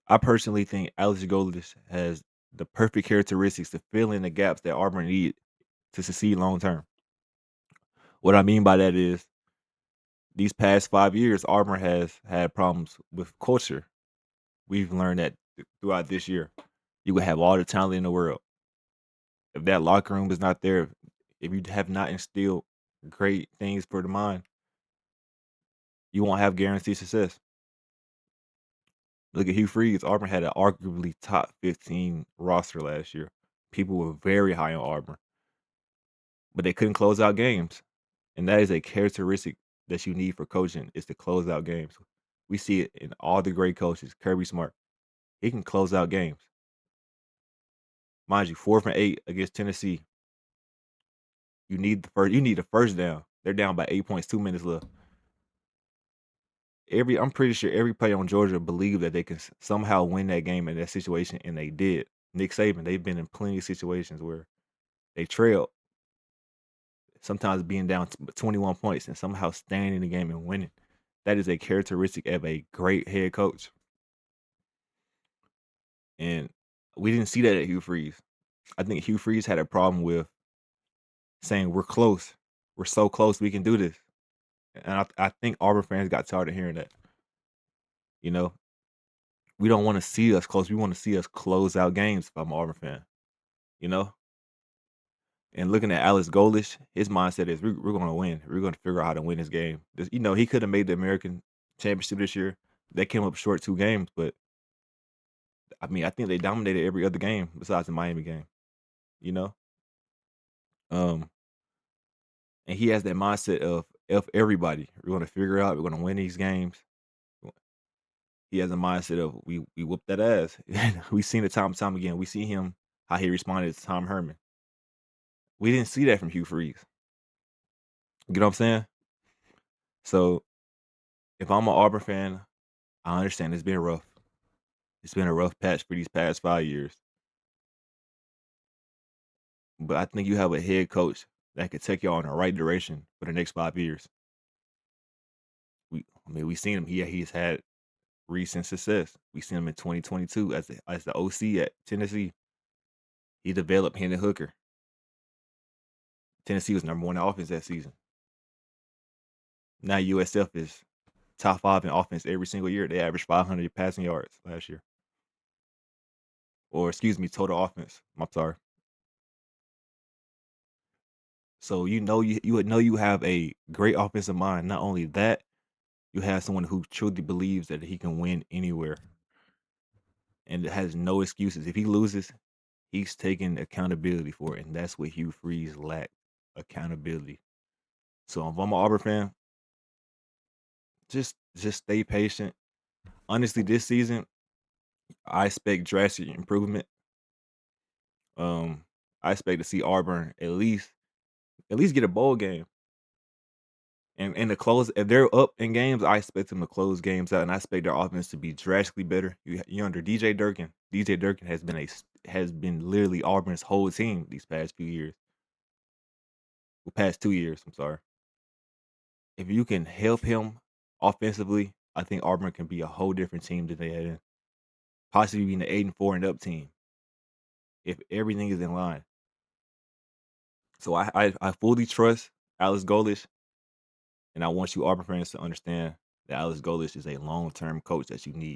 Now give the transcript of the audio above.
I personally think Alex Golesh has the perfect characteristics to fill in the gaps that Auburn need to succeed long term. What I mean by that is these past 5 years, Auburn has had problems with culture. We've learned that throughout this year. You would have all the talent in the world. If that locker room is not there, if you have not instilled great things for the mind, you won't have guaranteed success. Look at Hugh Freeze. Auburn had an arguably top 15 roster last year. People were very high on Auburn, but they couldn't close out games. And that is a characteristic that you need for coaching is to close out games. We see it in all the great coaches. Kirby Smart, he can close out games. Mind you, 4th and 8 against Tennessee. You need the first. You need a first down. They're down by 8 points, 2 minutes left. I'm pretty sure every player on Georgia believed that they can somehow win that game in that situation, and they did. Nick Saban, they've been in plenty of situations where they trailed, sometimes being down 21 points and somehow staying in the game and winning. That is a characteristic of a great head coach. And we didn't see that at Hugh Freeze. I think Hugh Freeze had a problem with saying we're close. We're so close we can do this. And I think Auburn fans got tired of hearing that. You know, we don't want to see us close. We want to see us close out games if I'm an Auburn fan, you know? And looking at Alex Golesh, his mindset is we're going to win. We're going to figure out how to win this game. He could have made the American championship this year. They came up short 2 games, but I mean, I think they dominated every other game besides the Miami game, you know? Um, and he has that mindset of F everybody. We're going to figure out, we're going to win these games. He has a mindset of we whoop that ass. We've seen it time and time again. We see him how he responded to Tom Herman. We didn't see that from Hugh Freeze. You know what I'm saying? So if I'm an Auburn fan, I understand it's been rough. It's been a rough patch for these past 5 years. But I think you have a head coach that could take y'all in the right direction for the next 5 years. We've seen him. He's had recent success. We seen him in 2022 as the OC at Tennessee. He developed Hendon Hooker. Tennessee was #1 in offense that season. Now USF is top 5 in offense every single year. They averaged 500 passing yards last year. Or excuse me, total offense. I'm sorry. So you would know you have a great offensive mind. Not only that, you have someone who truly believes that he can win anywhere and has no excuses. If he loses, he's taking accountability for it, and that's what Hugh Freeze lacked, accountability. So if I'm an Auburn fan, just stay patient. Honestly, this season, I expect drastic improvement. I expect to see Auburn at least get a bowl game. And the close if they're up in games, I expect them to close games out, and I expect their offense to be drastically better. You under DJ Durkin. DJ Durkin has been literally Auburn's whole team these past few years. The past 2 years, I'm sorry. If you can help him offensively, I think Auburn can be a whole different team than they had in. Possibly being the 8-4 and up team if everything is in line. So I fully trust Alex Golesh, and I want you Auburn fans to understand that Alex Golesh is a long-term coach that you need.